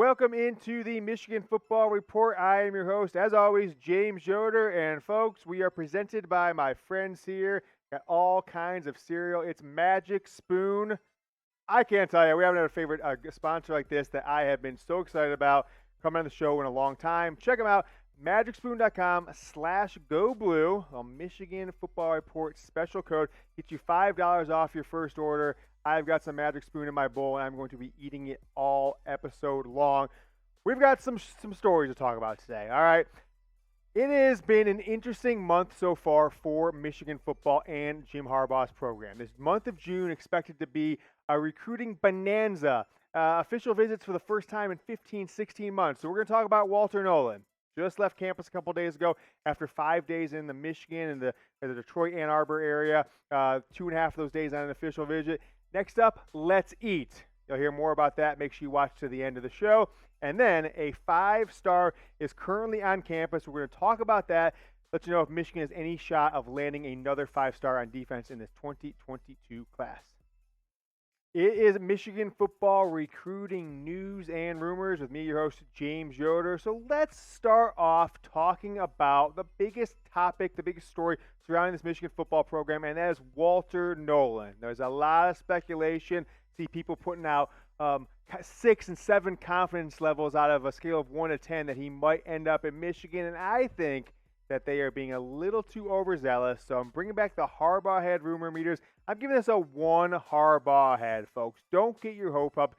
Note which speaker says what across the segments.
Speaker 1: Welcome into the Michigan Football Report. I am your host, as always, James Yoder. And folks, we are presented by my friends here. Got all kinds of cereal. It's Magic Spoon. I can't tell you, we haven't had a favorite sponsor like this that I have been so excited about coming on the show in a long time. Check them out, magicspoon.com/GoBlue. A Michigan Football Report special code. Get you $5 off your first order. I've got some Magic Spoon in my bowl, and I'm going to be eating it all episode long. We've got some stories to talk about today, all right? It has been an interesting month so far for Michigan football and Jim Harbaugh's program. This month of June expected to be a recruiting bonanza. Official visits for the first time in 15, 16 months. So we're going to talk about Walter Nolen. Just left campus a couple days ago after 5 days in the Michigan and the Detroit, Ann Arbor area. 2.5 of those days on an official visit. Next up, let's eat. You'll hear more about that. Make sure you watch to the end of the show. And then a 5-star is currently on campus. We're going to talk about that. Let you know if Michigan has any shot of landing another 5-star on defense in this 2022 class. It is Michigan football recruiting news and rumors with me, your host, James Yoder. So let's start off talking about the biggest topic, the biggest story surrounding this Michigan football program, and that is Walter Nolen. There's a lot of speculation. See people putting out 6 and 7 confidence levels out of a scale of 1 to 10 that he might end up in Michigan, and I think that they are being a little too overzealous. So I'm bringing back the Harbaugh head rumor meters. I'm giving this a 1 Harbaugh head, folks. Don't get your hopes up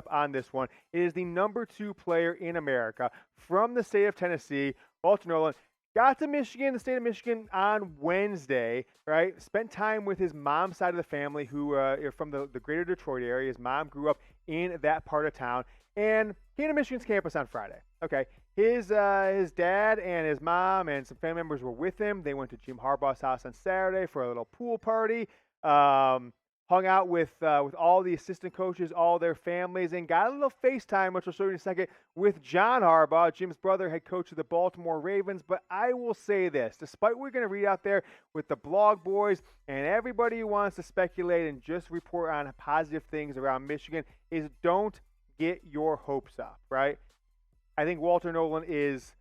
Speaker 1: on this one. It is the number 2 player in America from the state of Tennessee, Walter Nolen. Got to Michigan, the state of Michigan, on Wednesday, right? Spent time with his mom's side of the family, who are from the greater Detroit area. His mom grew up in that part of town, and came to Michigan's campus on Friday. Okay, his dad and his mom and some family members were with him. They went to Jim Harbaugh's house on Saturday for a little pool party. Hung out with all the assistant coaches, all their families, and got a little FaceTime, which I'll show you in a second, with John Harbaugh, Jim's brother, head coach of the Baltimore Ravens. But I will say this, despite what we're going to read out there with the blog boys and everybody who wants to speculate and just report on positive things around Michigan, is don't get your hopes up, right? I think Walter Nolen is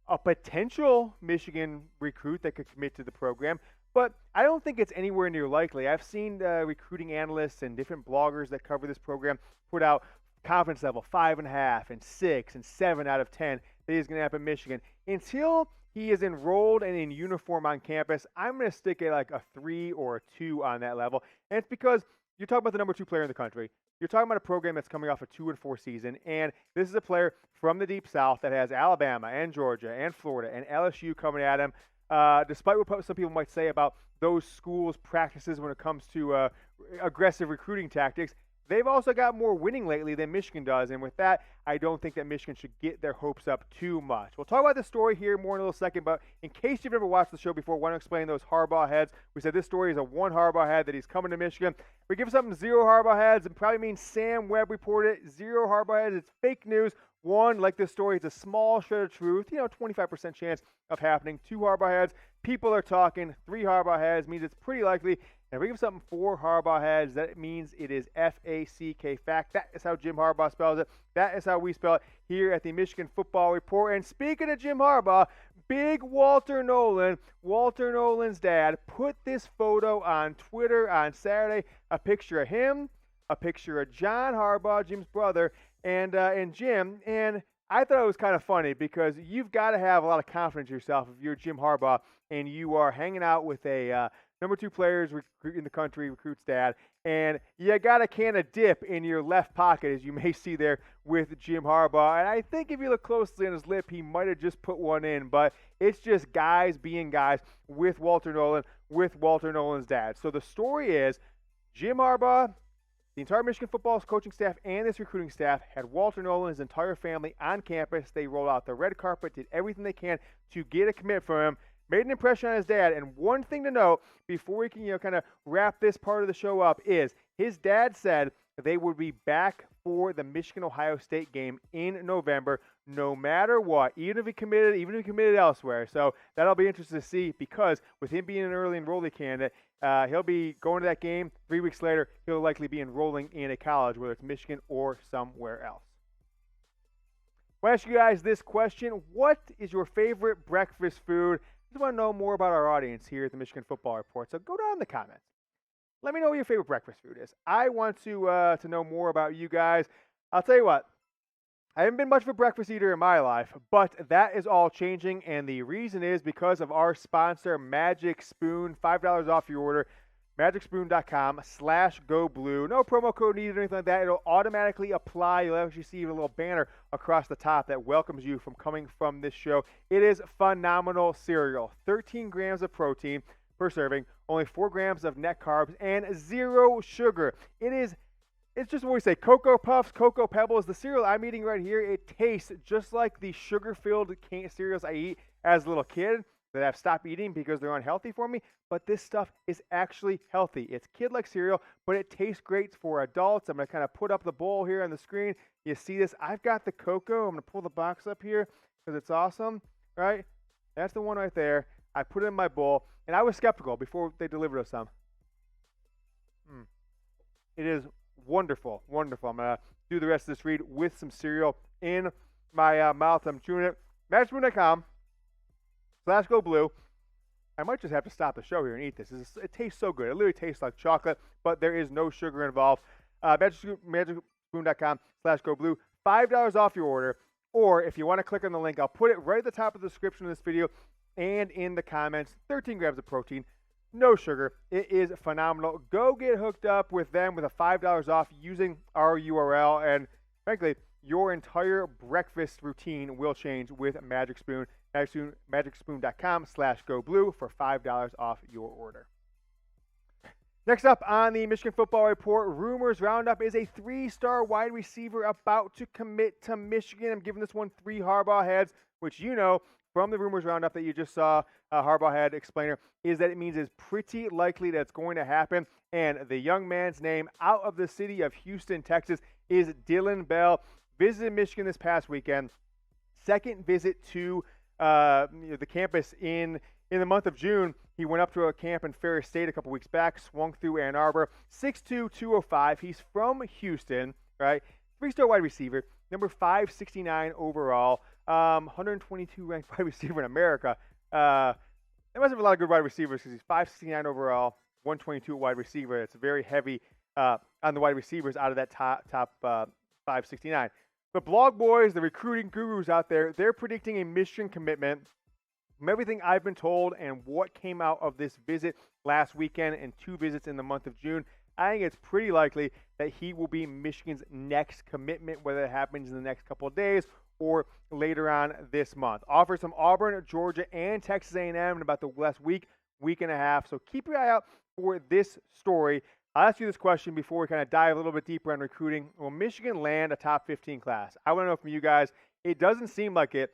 Speaker 1: a potential Michigan recruit that could commit to the program, but I don't think it's anywhere near likely. I've seen recruiting analysts and different bloggers that cover this program put out confidence level 5.5 and 6 and 7 out of 10 that he's going to have in Michigan. Until he is enrolled and in uniform on campus, I'm going to stick at like a 3 or a 2 on that level. And it's because you're talking about the number 2 player in the country. You're talking about a program that's coming off a 2-4 season, and this is a player from the Deep South that has Alabama and Georgia and Florida and LSU coming at him. Despite what some people might say about those schools' practices when it comes to aggressive recruiting tactics, they've also got more winning lately than Michigan does. And with that, I don't think that Michigan should get their hopes up too much. We'll talk about this story here more in a little second, but in case you've never watched the show before, I want to explain those Harbaugh heads. We said this story is a 1 Harbaugh head, that he's coming to Michigan. We give something 0 Harbaugh heads, and probably means Sam Webb reported it. 0 Harbaugh heads, it's fake news. 1, like this story, it's a small shred of truth, 25% chance of happening. 2 Harbaugh heads, people are talking. 3 Harbaugh heads means it's pretty likely. And if we give something 4 Harbaugh heads, that means it is F-A-C-K, fact. That is how Jim Harbaugh spells it. That is how we spell it here at the Michigan Football Report. And speaking of Jim Harbaugh, big Walter Nolen, Walter Nolen's dad, put this photo on Twitter on Saturday, a picture of him, a picture of John Harbaugh, Jim's brother, and Jim. And I thought it was kind of funny because you've got to have a lot of confidence in yourself if you're Jim Harbaugh and you are hanging out with a number 2 players in the country, recruit's dad, and you got a can of dip in your left pocket, as you may see there with Jim Harbaugh. And I think if you look closely on his lip, he might have just put one in, but it's just guys being guys with Walter Nolen, with Walter Nolen's dad. So the story is Jim Harbaugh, the entire Michigan football coaching staff and this recruiting staff had Walter Nolen and his entire family on campus. They rolled out the red carpet, did everything they can to get a commit from him, made an impression on his dad. And one thing to note before we can kind of wrap this part of the show up is his dad said they would be back for the Michigan-Ohio State game in November, no matter what, even if he committed elsewhere. So that'll be interesting to see, because with him being an early enrollee candidate, he'll be going to that game. 3 weeks later, he'll likely be enrolling in a college, whether it's Michigan or somewhere else. We'll ask you guys this question. What is your favorite breakfast food? I just want to know more about our audience here at the Michigan Football Report. So go down in the comments. Let me know what your favorite breakfast food is. I want to know more about you guys. I'll tell you what. I haven't been much of a breakfast eater in my life, but that is all changing, and the reason is because of our sponsor, Magic Spoon. $5 off your order. MagicSpoon.com/GoBlue. No promo code needed or anything like that. It'll automatically apply. You'll actually see a little banner across the top that welcomes you from coming from this show. It is phenomenal cereal. 13 grams of protein per serving, only 4 grams of net carbs, and 0 sugar. It's just what we say, Cocoa Puffs, Cocoa Pebbles. The cereal I'm eating right here, it tastes just like the sugar-filled cereals I eat as a little kid that I've stopped eating because they're unhealthy for me. But this stuff is actually healthy. It's kid-like cereal, but it tastes great for adults. I'm going to kind of put up the bowl here on the screen. You see this? I've got the cocoa. I'm going to pull the box up here because it's awesome, right? That's the one right there. I put it in my bowl, and I was skeptical before they delivered us some. It is wonderful, wonderful. I'm going to do the rest of this read with some cereal in my mouth. I'm chewing it. MagicSpoon.com/GoBlue. I might just have to stop the show here and eat this. It tastes so good. It literally tastes like chocolate, but there is no sugar involved. MagicSpoon.com/GoBlue. $5 off your order. Or if you want to click on the link, I'll put it right at the top of the description of this video and in the comments. 13 grams of protein. No sugar. It is phenomenal. Go get hooked up with them with a $5 off using our URL. And frankly, your entire breakfast routine will change with Magic Spoon. MagicSpoon.com/GoBlue for $5 off your order. Next up on the Michigan Football Report, Rumors Roundup is a 3-star wide receiver about to commit to Michigan. I'm giving this one 3 Harbaugh heads, which you know from the Rumors Roundup that you just saw, Harbaugh head explainer, is that it means it's pretty likely that it's going to happen. And the young man's name out of the city of Houston, Texas, is Dylan Bell. Visited Michigan this past weekend. Second visit to the campus in the month of June. He went up to a camp in Ferris State a couple weeks back, swung through Ann Arbor. 6'2", 205. He's from Houston, right? 3-star wide receiver, number 569 overall. 122 ranked wide receiver in America. There must have a lot of good wide receivers because he's 569 overall, 122 wide receiver. It's very heavy on the wide receivers out of that top 569. The blog boys, the recruiting gurus out there, they're predicting a Michigan commitment. From everything I've been told and what came out of this visit last weekend and 2 visits in the month of June, I think it's pretty likely that he will be Michigan's next commitment, whether it happens in the next couple of days or later on this month. Offers from Auburn, Georgia, and Texas A&M in about the last week and a half. So keep your eye out for this story. I'll ask you this question before we kind of dive a little bit deeper on recruiting. Will Michigan land a top 15 class? I want to know from you guys. It doesn't seem like it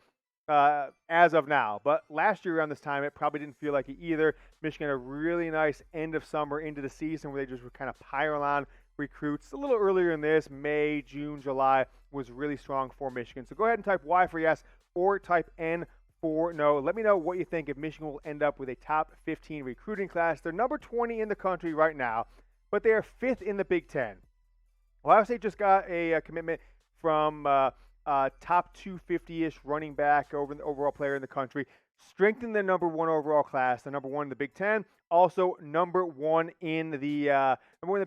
Speaker 1: as of now, but last year around this time, it probably didn't feel like it either. Michigan had a really nice end of summer into the season where they just were kind of pile on recruits. A little earlier in this, May, June, July was really strong for Michigan. So go ahead and type Y for yes or type N for no. Let me know what you think if Michigan will end up with a top 15 recruiting class. They're number 20 in the country right now, but they are 5th in the Big Ten. Ohio State just got a commitment from top 250-ish running back, overall player in the country. Strengthened the number 1 overall class, the number 1 in the Big Ten. Also number 1 in the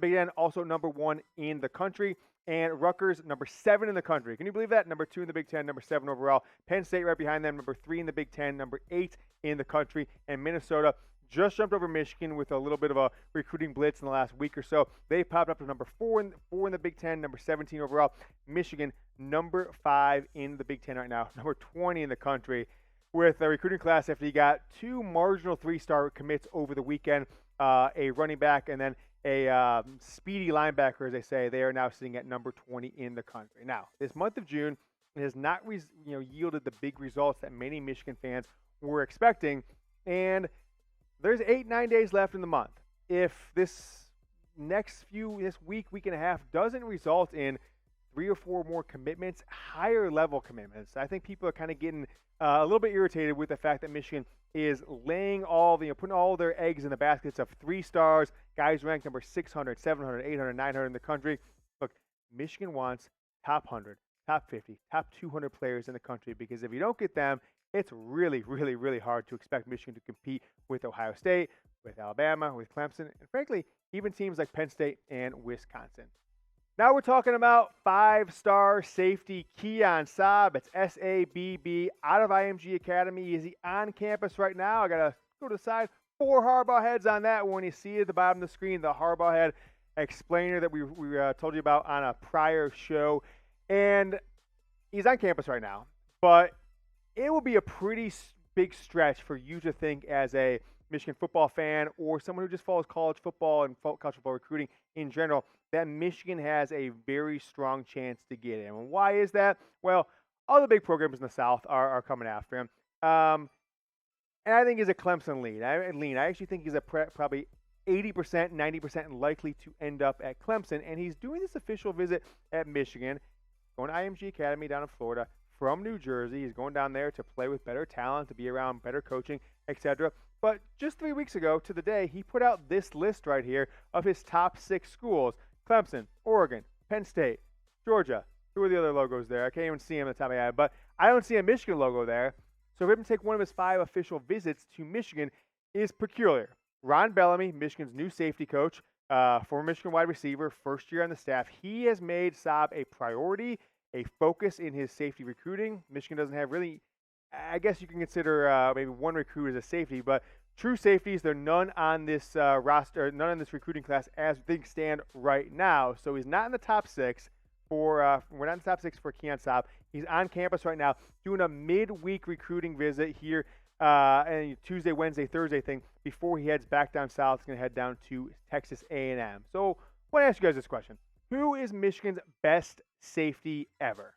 Speaker 1: Big Ten. Also number 1 in the country. And Rutgers, number 7 in the country. Can you believe that? Number 2 in the Big Ten, number 7 overall. Penn State right behind them, number 3 in the Big Ten, number 8 in the country. And Minnesota just jumped over Michigan with a little bit of a recruiting blitz in the last week or so. They popped up to number 4 in the Big Ten, number 17 overall. Michigan, number 5 in the Big Ten right now, number 20 in the country. With a recruiting class after he got 2 marginal 3-star commits over the weekend, a running back and then a speedy linebacker, as they say. They are now sitting at number 20 in the country. Now, this month of June has not yielded the big results that many Michigan fans were expecting, and there's 8-9 days left in the month. If this week and a half doesn't result in 3 or 4 more commitments, higher level commitments, I think people are kind of getting a little bit irritated with the fact that Michigan is laying putting all their eggs in the baskets of 3 stars, guys ranked number 600, 700, 800, 900 in the country. Look, Michigan wants top 100, top 50, top 200 players in the country, because if you don't get them, it's really, really, really hard to expect Michigan to compete with Ohio State, with Alabama, with Clemson, and frankly, even teams like Penn State and Wisconsin. Now we're talking about five-star safety Keon Sabb. It's S-A-B-B, out of IMG Academy. Is he on campus right now? I got to go to the side. 4 Harbaugh heads on that one. You see at the bottom of the screen the Harbaugh head explainer that we told you about on a prior show. And he's on campus right now. But it will be a pretty big stretch for you to think, as a Michigan football fan or someone who just follows college football and college football recruiting in general, that Michigan has a very strong chance to get him. And why is that? Well, all the big programs in the South are coming after him. And I think he's a Clemson lean. I actually think he's probably 80%, 90% likely to end up at Clemson. And he's doing this official visit at Michigan, going to IMG Academy down in Florida from New Jersey. He's going down there to play with better talent, to be around better coaching, etc. But just 3 weeks ago to the day, he put out this list right here of his top 6 schools: Clemson, Oregon, Penn State, Georgia. Who are the other logos there? I can't even see him at the top of my head, but I don't see a Michigan logo there. So for him to take one of his 5 official visits to Michigan is peculiar. Ron Bellamy, Michigan's new safety coach, former Michigan wide receiver, first year on the staff, he has made Sabb a priority, a focus in his safety recruiting. Michigan doesn't have really, I guess you can consider maybe one recruit as a safety, but true safeties, there are none on this roster, none in this recruiting class as things stand right now. So he's not in the top 6 we're not in the top 6 for Keon Sabb. He's on campus right now doing a midweek recruiting visit here, and Tuesday, Wednesday, Thursday thing before he heads back down south. He's going to head down to Texas A&M. So I want to ask you guys this question. Who is Michigan's best safety ever?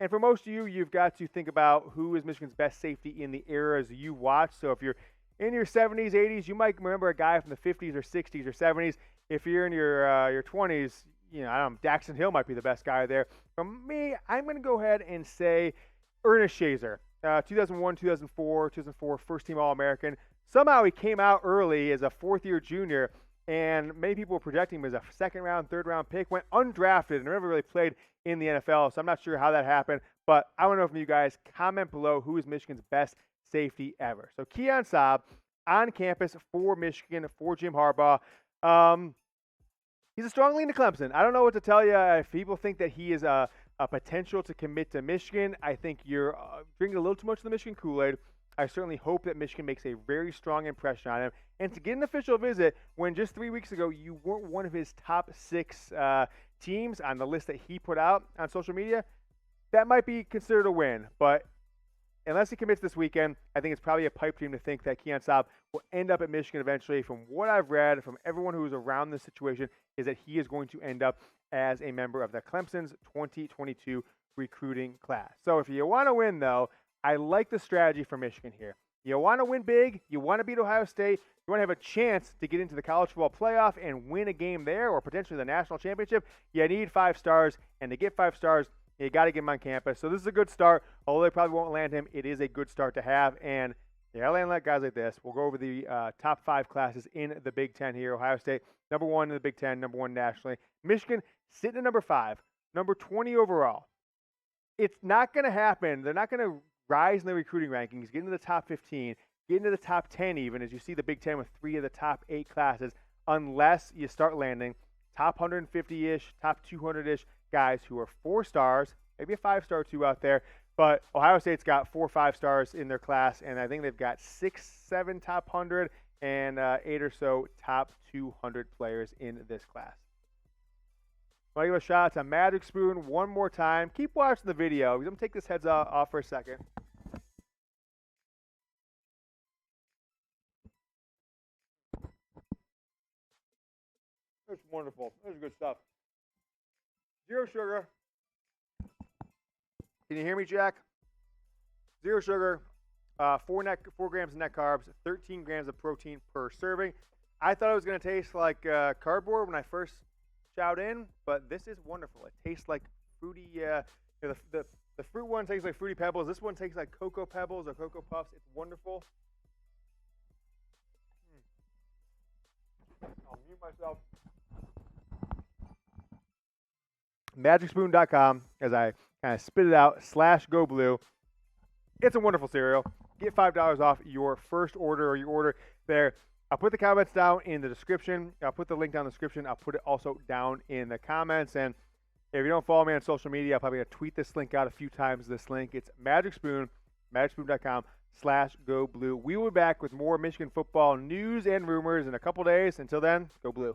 Speaker 1: And for most of you, you've got to think about who is Michigan's best safety in the eras you watch. So if you're in your 70s, 80s, you might remember a guy from the 50s or 60s or 70s. If you're in your 20s, I don't know, Daxton Hill might be the best guy there. For me, I'm going to go ahead and say Ernest Shazer, 2001, 2004, first-team All-American. Somehow he came out early as a fourth-year junior, and many people were projecting him as a second-round, third-round pick, went undrafted and never really played in the NFL, so I'm not sure how that happened. But I want to know from you guys. Comment below who is Michigan's best safety ever. So Keon Sabb on campus for Michigan, for Jim Harbaugh. He's a strong lean to Clemson. I don't know what to tell you. If people think that he is a potential to commit to Michigan, I think you're drinking a little too much of the Michigan Kool-Aid. I certainly hope that Michigan makes a very strong impression on him. And to get an official visit when just 3 weeks ago you weren't one of his top 6 teams on the list that he put out on social media, that might be considered a win. But unless he commits this weekend, I think it's probably a pipe dream to think that Keon Sabb will end up at Michigan eventually. From what I've read, from everyone who is around this situation, is that he is going to end up as a member of the Clemson's 2022 recruiting class. So if you want to win, though, I like the strategy for Michigan here. You want to win big, you want to beat Ohio State, you want to have a chance to get into the college football playoff and win a game there, or potentially the national championship, you need 5 stars, and to get 5 stars, you got to get him on campus. So this is a good start. Although they probably won't land him, it is a good start to have. And you got to land like guys like this. We'll go over the top 5 classes in the Big Ten here. Ohio State, number 1 in the Big Ten, number 1 nationally. Michigan sitting at number 5, number 20 overall. It's not going to happen. They're not going to rise in the recruiting rankings, get into the top 15, get into the top 10 even, as you see the Big Ten with 3 of the top 8 classes, unless you start landing top 150-ish, top 200-ish guys who are 4 stars, maybe a 5-star or 2 out there. But Ohio State's got 4 5-stars in their class, and I think they've got 6, 7 top 100 and 8 or so top 200 players in this class. I want to give a shout out to Magic Spoon one more time. Keep watching the video. I'm going to take this heads off for a second. That's wonderful. That's good stuff. 0 sugar. Can you hear me, Jack? 0 sugar, 4 grams of net carbs, 13 grams of protein per serving. I thought it was going to taste like cardboard when I first chowed in, but this is wonderful. It tastes like fruity. The fruit one tastes like Fruity Pebbles. This one tastes like Cocoa Pebbles or Cocoa Puffs. It's wonderful. I'll mute myself. MagicSpoon.com, as I kind of spit it out, /Go Blue. It's a wonderful cereal. Get $5 off your first order or your order there. I'll put the comments down in the description. I'll put the link down in the description. I'll put it also down in the comments. And if you don't follow me on social media, I'm probably going to tweet this link out a few times. This link, it's Magic Spoon, magicspoon.com/Go Blue. We will be back with more Michigan football news and rumors in a couple days. Until then, Go Blue.